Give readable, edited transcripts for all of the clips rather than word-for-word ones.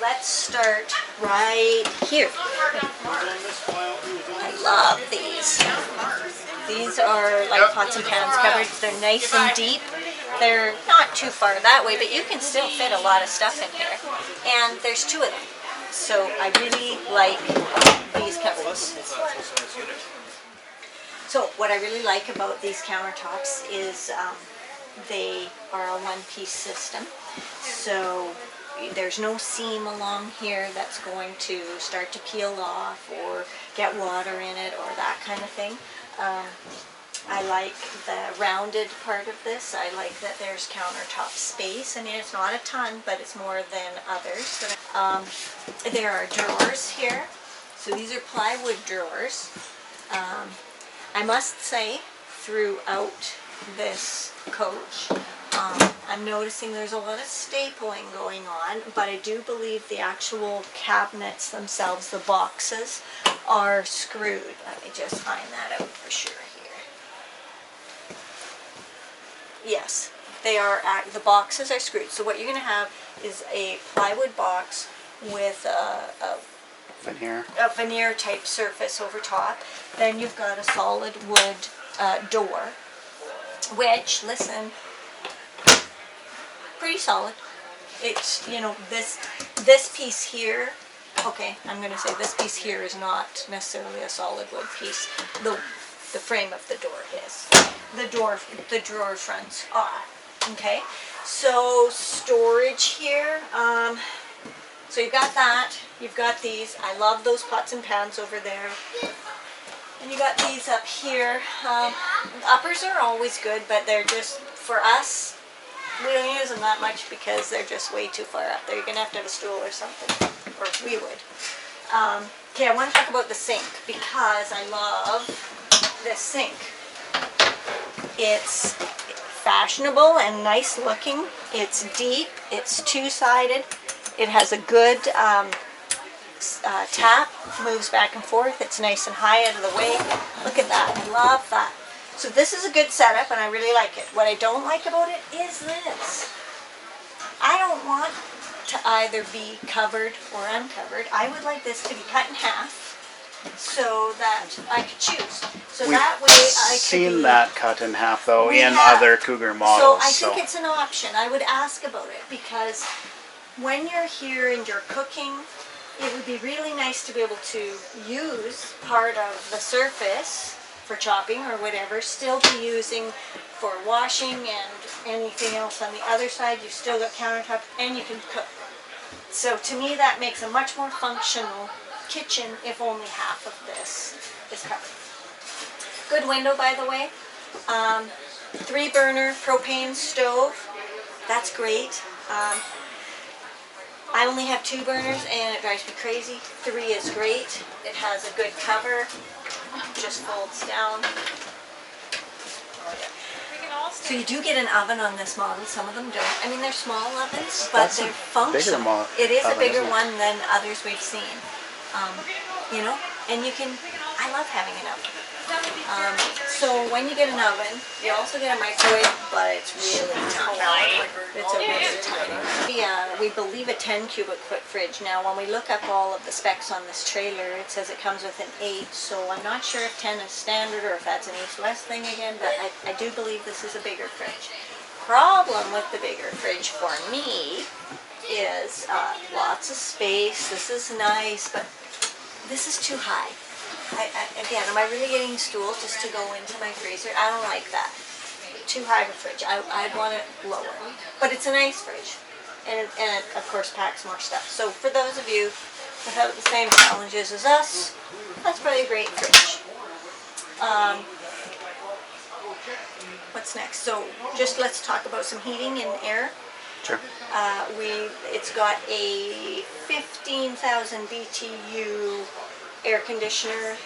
Let's start right here. I love these. These are like pots and pans covered. They're nice and deep. They're not too far that way, but you can still fit a lot of stuff in here. And there's two of them. So I really like these covers. So what I really like about these countertops is they are a one-piece system. So there's no seam along here that's going to start to peel off or get water in it or that kind of thing. I like the rounded part of this. I like that there's countertop space. I mean, it's not a ton, but it's more than others. There are drawers here. So these are plywood drawers. I must say, throughout this coach, I'm noticing there's a lot of stapling going on, but I do believe the actual cabinets themselves, the boxes, are screwed. Let me just find that out for sure here. Yes, they are. The boxes are screwed. So what you're going to have is a plywood box with a veneer type surface over top. Then you've got a solid wood door, which, listen, pretty solid. It's, you know, this piece here, okay, I'm going to say this piece here is not necessarily a solid wood piece. The frame of the door is. The drawer fronts are. Okay, so storage here. So you've got that. You've got these. I love those pots and pans over there. And you got these up here. Uppers are always good, but they're just, for us, we don't use them that much because they're just way too far up there. You're going to have a stool or something, or we would. Okay, I want to talk about the sink because I love this sink. It's fashionable and nice looking. It's deep. It's two-sided. It has a good tap, moves back and forth. It's nice and high out of the way. Look at that. I love that. So this is a good setup and I really like it. What I don't like about it is this. I don't want to either be covered or uncovered. I would like this to be cut in half so that I could choose. So that way I could seen that cut in half though in other Cougar models. So I think it's an option. I would ask about it because when you're here and you're cooking, it would be really nice to be able to use part of the surface for chopping or whatever, still be using for washing and anything else on the other side. You've still got countertop and you can cook. So to me that makes a much more functional kitchen if only half of this is covered. Good window, by the way. 3-burner propane stove. That's great. I only have 2 burners and it drives me crazy. 3 is great. It has a good cover. Just folds down. So you do get an oven on this model. Some of them don't. I mean, they're small ovens, but they're functional. It is a bigger one than others we've seen. You know, and you can, I love having an oven. So when you get an oven, you also get a microwave, but it's really tiny. It's a really tiny. We believe a 10 cubic foot fridge. Now when we look up all of the specs on this trailer, it says it comes with an 8, so I'm not sure if 10 is standard or if that's an east-west thing again, but I do believe this is a bigger fridge. Problem with the bigger fridge for me is lots of space. This is nice, but this is too high. Again, am I really getting a stool just to go into my freezer? I don't like that. Too high of a fridge. I'd want it lower. But it's a nice fridge. And it, of course, packs more stuff. So for those of you without the same challenges as us, that's probably a great fridge. What's next? So just let's talk about some heating and air. Sure. It's got a 15,000 BTU air conditioner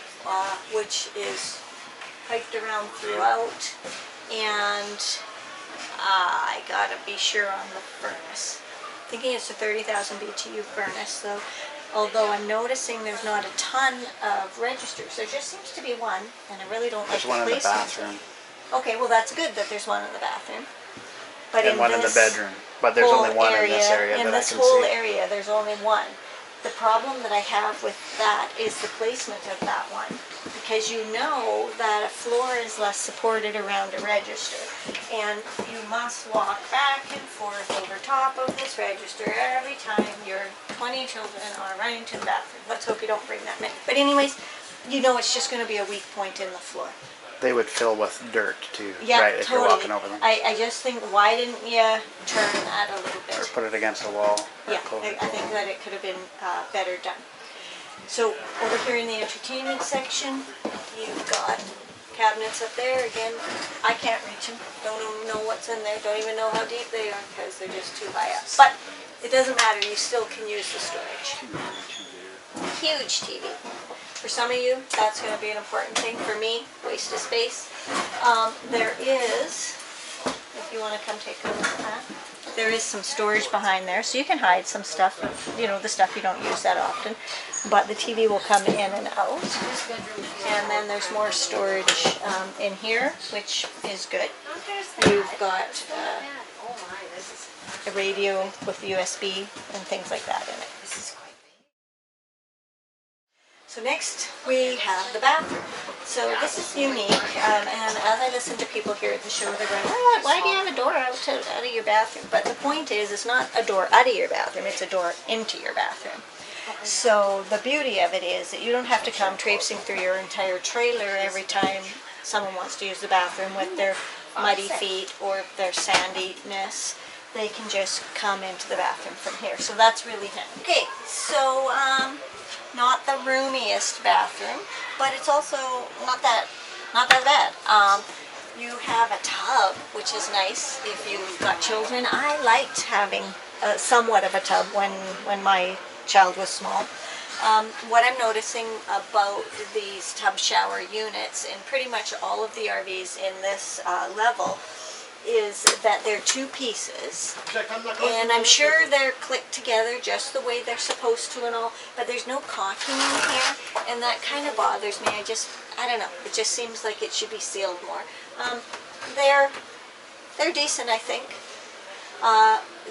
which is piped around throughout, and I gotta be sure on the furnace. Thinking it's a 30,000 BTU furnace, so although I'm noticing there's not a ton of registers, there just seems to be one, and I really don't like the placement. There's one in the bathroom. Okay, well that's good that there's one in the bathroom. But And one in the bedroom. But there's only one in this area that I can see. In this whole area, there's only one. The problem that I have with that is the placement of that one. Because you know that a floor is less supported around a register. And you must walk back and forth over top of this register every time your 20 children are running to the bathroom. Let's hope you don't bring that many. But anyways, you know it's just going to be a weak point in the floor. They would fill with dirt too, Yeah, right? If totally. you're walking over them. I just think, why didn't you turn that a little bit? Or put it against a wall. Yeah, I think that it could have been better done. So over here in the entertainment section, you've got cabinets up there. Again, I can't reach them. Don't even know what's in there. Don't even know how deep they are because they're just too high up. But it doesn't matter. You still can use the storage. Huge TV. For some of you, that's going to be an important thing. For me, waste of space. There is, if you want to come take a look at that, there is some storage behind there, so you can hide some stuff, you know, the stuff you don't use that often. But the TV will come in and out. And then there's more storage in here, which is good. You've got a radio with USB and things like that in it. So next we have the bathroom. So this is unique, and as I listen to people here at the show, they're going, oh, why do you have a door out of your bathroom? But the point is, it's not a door out of your bathroom, it's a door into your bathroom. So the beauty of it is that you don't have to come traipsing through your entire trailer every time someone wants to use the bathroom with their muddy feet or their sandiness. They can just come into the bathroom from here. So that's really handy. Okay, so not the roomiest bathroom, but it's also not that bad. You have a tub, which is nice if you've got children. I liked having somewhat of a tub when my child was small. What I'm noticing about these tub shower units in pretty much all of the RVs in this level is that they're two pieces, and I'm sure they're clicked together just the way they're supposed to and all, but there's no caulking in here, and that kind of bothers me. I don't know, it just seems like it should be sealed more. They're decent, I think.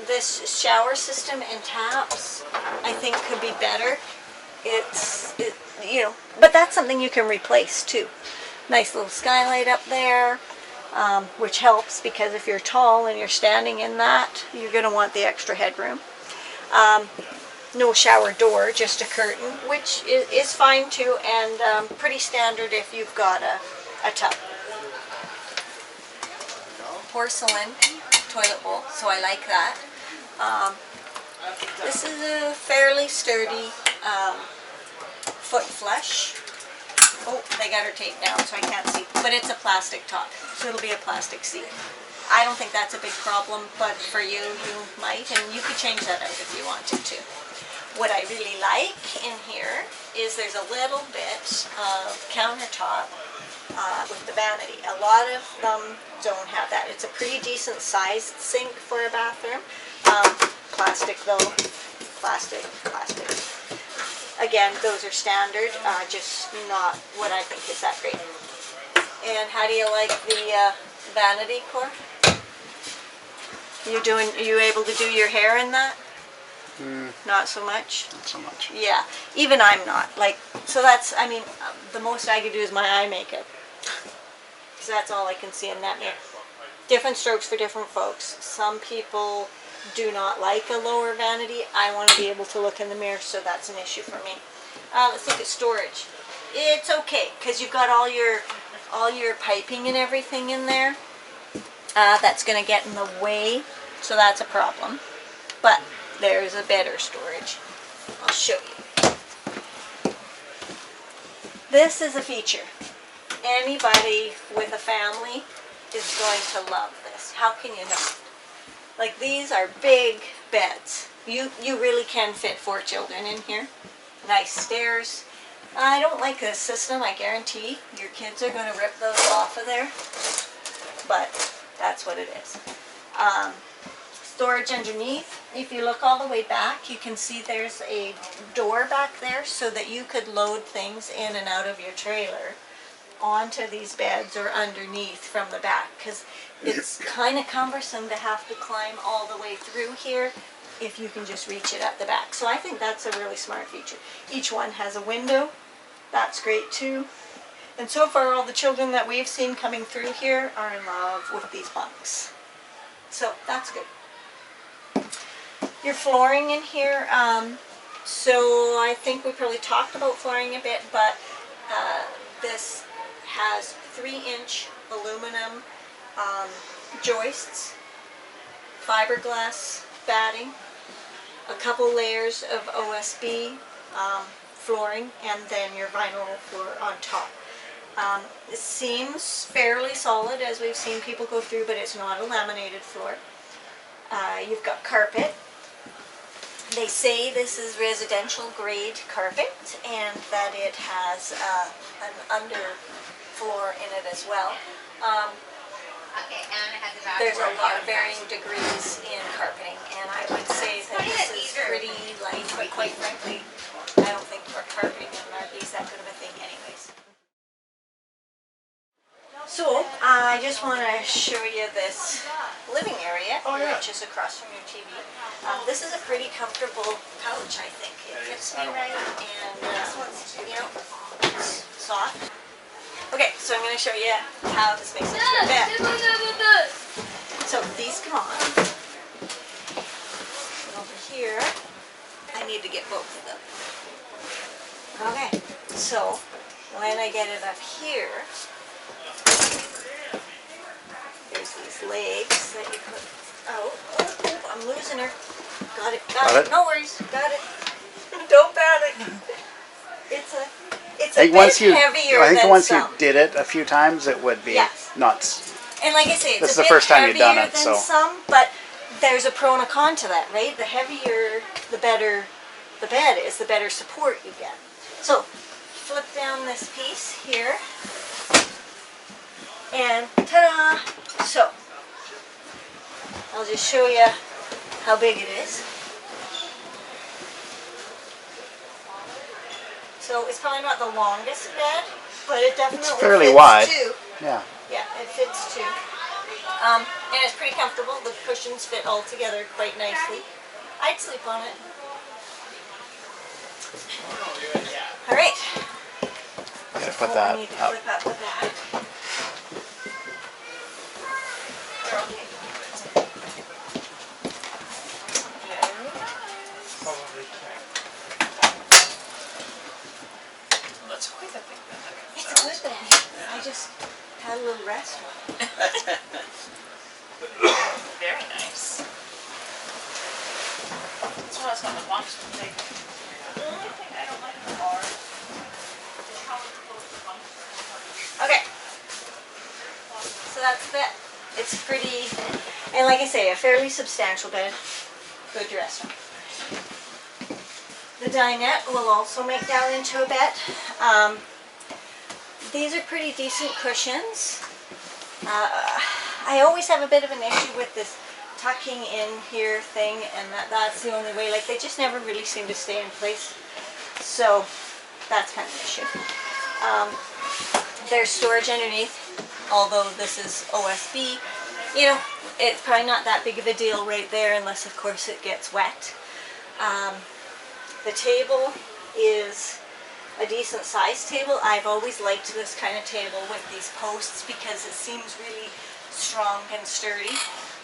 This shower system and taps, I think, could be better. You know, but that's something you can replace too. Nice little skylight up there. Which helps because if you're tall and you're standing in that, you're going to want the extra headroom. No shower door, just a curtain, which is fine too, and pretty standard if you've got a tub. Porcelain toilet bowl, so I like that. This is a fairly sturdy foot flush. Oh, they got her taped down so I can't see. But it's a plastic top, so it'll be a plastic seat. I don't think that's a big problem, but for you, you might, and you could change that out if you wanted to. What I really like in here is there's a little bit of countertop with the vanity. A lot of them don't have that. It's a pretty decent sized sink for a bathroom. Plastic though, plastic. Again, those are standard, just not what I think is that great. And how do you like the vanity, Cor? Are you able to do your hair in that? Not so much? Not so much. Yeah, even I'm not. So that's, the most I could do is my eye makeup. So that's all I can see in that mirror. Different strokes for different folks. Some people do not like a lower vanity. I want to be able to look in the mirror, so that's an issue for me. Let's look at storage. It's okay because you've got all your piping and everything in there. That's going to get in the way, so that's a problem. But there's a better storage. I'll show you. This is a feature. Anybody with a family is going to love this. How can you not? Like, these are big beds. You really can fit 4 children in here. Nice stairs. I don't like this system. I guarantee your kids are going to rip those off of there. But that's what it is. Storage underneath. If you look all the way back, you can see there's a door back there so that you could load things in and out of your trailer onto these beds or underneath from the back, because it's kind of cumbersome to have to climb all the way through here if you can just reach it at the back. So I think that's a really smart feature. Each one has a window. That's great too. And so far all the children that we've seen coming through here are in love with these bunks. So that's good. Your flooring in here, so I think we probably talked about flooring a bit, but this has 3-inch aluminum joists, fiberglass batting, a couple layers of OSB flooring, and then your vinyl floor on top. It seems fairly solid as we've seen people go through, but it's not a laminated floor. You've got carpet. They say this is residential grade carpet and that it has an underfloor in it as well. There's a lot of varying degrees in carpeting, and I would say that this is pretty light, but quite frankly, I don't think our carpeting in an RV is that good of a thing anyways. So, I just want to show you this living area, which is across from your TV. This is a pretty comfortable couch, I think. It fits me right, and you know, it's soft. Okay, so I'm going to show you how this makes it to a bed. So these come on. And over here, I need to get both of them. Okay, so when I get it up here, there's these legs that you put out. Oh, I'm losing her. Got it. No worries. Got it. Don't panic. It's a bit heavier I think than once some. you did it a few times, it would be nuts. And like I say, it's this is a the bit first time you've done heavier it, than so some, but there's a pro and a con to that, right? The heavier, the better the bed is, the better support you get. So, flip down this piece here, and ta-da! So, I'll just show you how big it is. So it's probably not the longest bed, but it definitely it's fairly fits wide. too. Yeah. Yeah, it fits too. And it's pretty comfortable. The cushions fit all together quite nicely. I'd sleep on it. All right. Gotta put that I need to up. flip up with that. That's quite a big bed. It's a good bed. I just had a little rest on it. Very nice. That's what I was going to watch the big. The only thing I don't like are is how it's close to function. Okay. So that's the bed. It's pretty, and like I say, a fairly substantial bed. Good dresser. The dinette will also make down into a bed. These are pretty decent cushions. I always have a bit of an issue with this tucking in here thing, and that's the only way. Like, they just never really seem to stay in place. So that's kind of an issue. There's storage underneath, although this is OSB. You know, it's probably not that big of a deal right there, unless of course it gets wet. The table is a decent sized table. I've always liked this kind of table with these posts because it seems really strong and sturdy.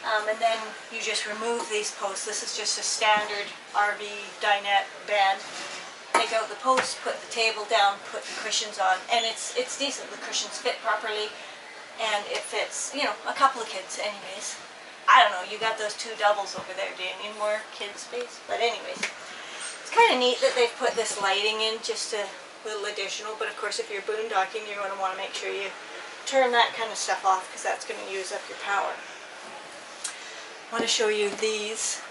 And then you just remove these posts. This is just a standard RV dinette bed. Take out the posts, put the table down, put the cushions on, and it's decent. The cushions fit properly, and it fits, you know, a couple of kids anyways. I don't know, you got those two doubles over there. Do you need more kid space? But anyways, it's kind of neat that they've put this lighting in, just a little additional. But of course, if you're boondocking, you're going to want to make sure you turn that kind of stuff off, because that's going to use up your power. I want to show you these.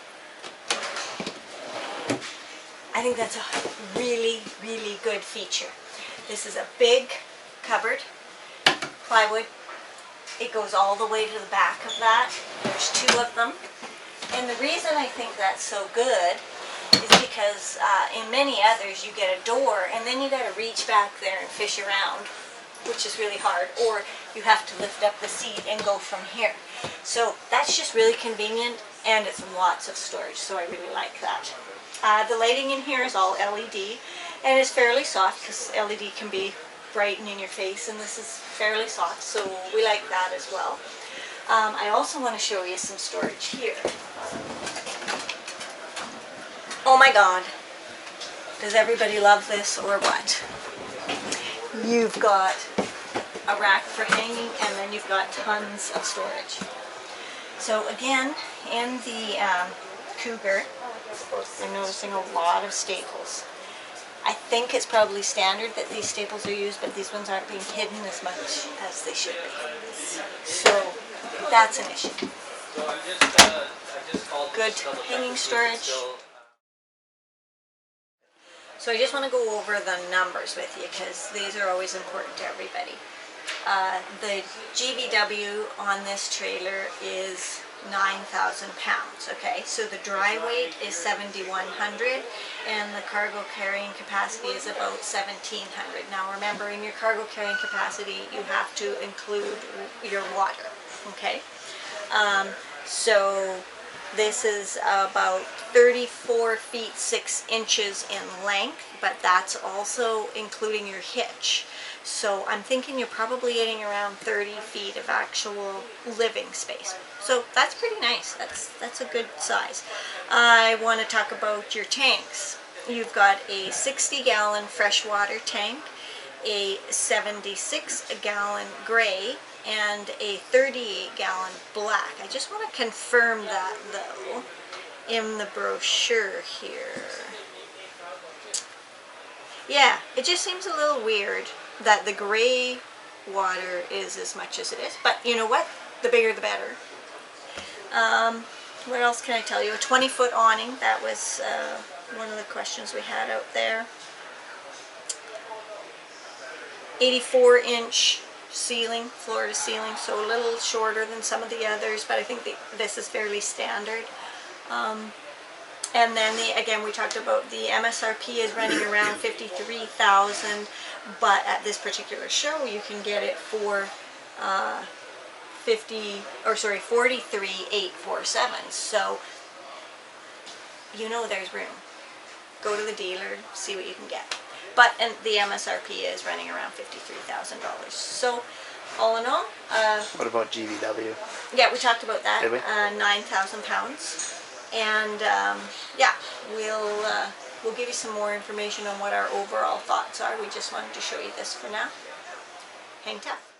I think that's a really, really good feature. This is a big cupboard, plywood. It goes all the way to the back of that. There's 2 of them. And the reason I think that's so good is because in many others you get a door and then you got to reach back there and fish around, which is really hard, or you have to lift up the seat and go from here. So that's just really convenient, and it's lots of storage, so I really like that. The lighting in here is all LED, and it's fairly soft because LED can be bright and in your face, and this is fairly soft, so we like that as well. I also want to show you some storage here. Oh my God, does everybody love this or what? You've got a rack for hanging, and then you've got tons of storage. So again, in the Cougar, I'm noticing a lot of staples. I think it's probably standard that these staples are used, but these ones aren't being hidden as much as they should be. So that's an issue. Good hanging storage. So I just want to go over the numbers with you because these are always important to everybody. The GVW on this trailer is 9,000 pounds, okay? So the dry weight is 7,100 and the cargo carrying capacity is about 1,700. Now remember, in your cargo carrying capacity, you have to include your water, okay? So this is about 34 feet 6 inches in length, but that's also including your hitch. So I'm thinking you're probably getting around 30 feet of actual living space. So that's pretty nice. That's a good size. I want to talk about your tanks. You've got a 60-gallon freshwater tank, a 76-gallon gray, and a 38-gallon black. I just want to confirm that though in the brochure here. Yeah, it just seems a little weird that the gray water is as much as it is, but you know what? The bigger the better. What else can I tell you? A 20-foot awning. That was one of the questions we had out there. 84-inch ceiling, floor to ceiling, so a little shorter than some of the others, but I think this is fairly standard. And then again, we talked about the MSRP is running around 53,000, but at this particular show you can get it for 43,847. So you know there's room. Go to the dealer, see what you can get. But and the MSRP is running around $53,000. So all in all, What about GVW? yeah, we talked about that. Did we? 9,000 pounds. And yeah, we'll give you some more information on what our overall thoughts are. We just wanted to show you this for now. Hang tough.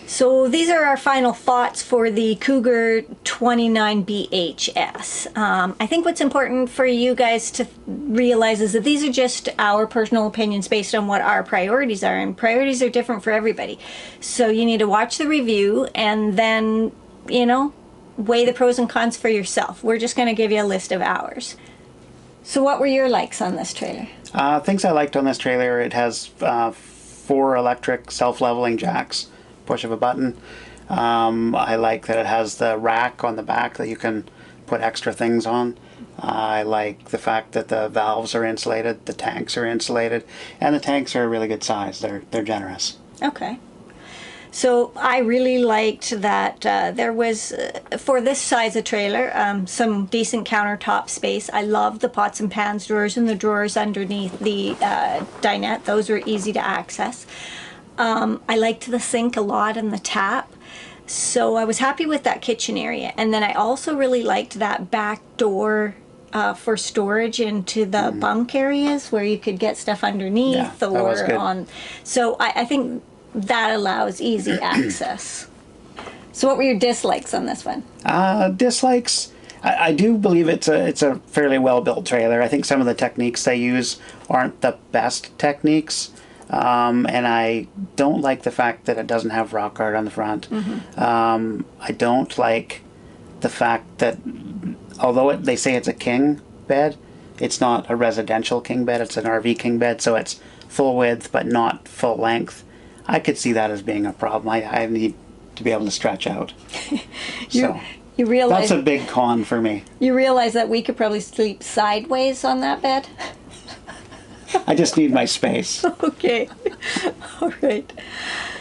So these are our final thoughts for the Cougar 29BHS. I think what's important for you guys to realize is that these are just our personal opinions based on what our priorities are, and priorities are different for everybody. So you need to watch the review and then, you know, weigh the pros and cons for yourself. We're just going to give you a list of ours. So what were your likes on this trailer? Things I liked on this trailer, it has 4 electric self-leveling jacks, push of a button. I like that it has the rack on the back that you can put extra things on. I like the fact that the valves are insulated, the tanks are insulated, and the tanks are a really good size. They're generous. Okay. So I really liked that there was, for this size of trailer, some decent countertop space. I love the pots and pans drawers and the drawers underneath the dinette. Those were easy to access. I liked the sink a lot and the tap. So I was happy with that kitchen area. And then I also really liked that back door for storage into the bunk areas where you could get stuff underneath, yeah, or on. So I think that allows easy access. So what were your dislikes on this one? Dislikes, I do believe it's a fairly well built trailer. I think some of the techniques they use aren't the best techniques. And I don't like the fact that it doesn't have rock guard on the front. I don't like the fact that although they say it's a king bed, it's not a residential king bed, it's an RV king bed, so it's full width but not full length. I could see that as being a problem. I need to be able to stretch out. So You realize that's a big con for me. You realize that we could probably sleep sideways on that bed? I just need my space. Okay. All right.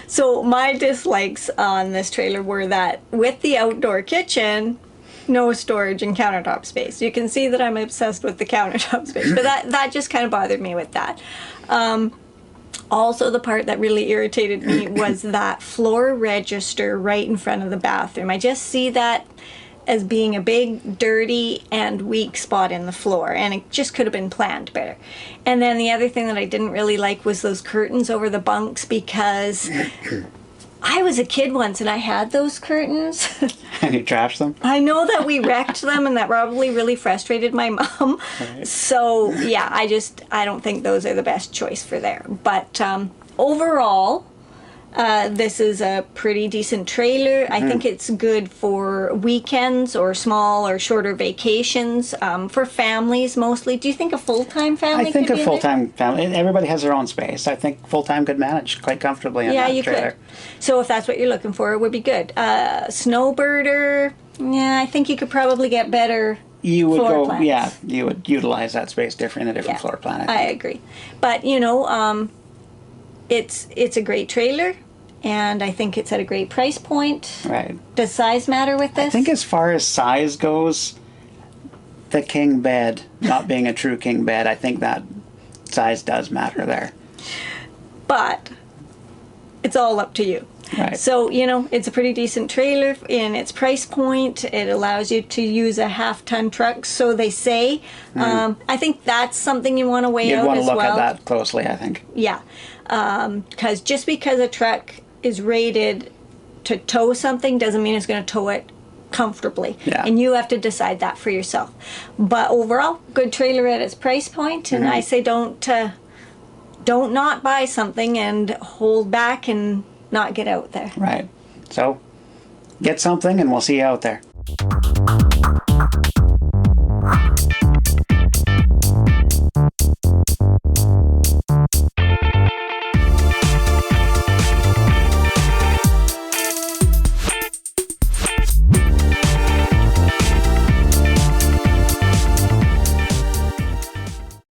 So my dislikes on this trailer were that with the outdoor kitchen, no storage and countertop space. You can see that I'm obsessed with the countertop space, but that just kind of bothered me with that. Also, the part that really irritated me was that floor register right in front of the bathroom. I just see that as being a big, dirty, and weak spot in the floor, and it just could have been planned better. And then the other thing that I didn't really like was those curtains over the bunks, because I was a kid once and I had those curtains. And you trashed them? I know that we wrecked them, and that probably really frustrated my mom. Right. So yeah, I don't think those are the best choice for there. But overall, this is a pretty decent trailer. I think it's good for weekends or small or shorter vacations, for families mostly. Do you think a full-time family I think could a be in there? full-time family, everybody has their own space. I think full-time could manage quite comfortably in Yeah, that you trailer. could. So if that's what you're looking for, it would be good. Snowbirder, yeah, I think you could probably get better You would floor go, plans. yeah, you would utilize that space different in a different floor plan. I agree. But, it's a great trailer, and I think it's at a great price point. Right. Does size matter with this? I think as far as size goes, the king bed, not being a true king bed, I think that size does matter there. But it's all up to you. Right. So, it's a pretty decent trailer in its price point. It allows you to use a half-ton truck, so they say. I think that's something you want to weigh You'd out want to as look well. at that closely, I think. Yeah. Because just because a truck is rated to tow something doesn't mean it's going to tow it comfortably. Yeah. And you have to decide that for yourself. But overall, good trailer at its price point, and I say don't not buy something and hold back and not get out there. Right. So, get something and we'll see you out there.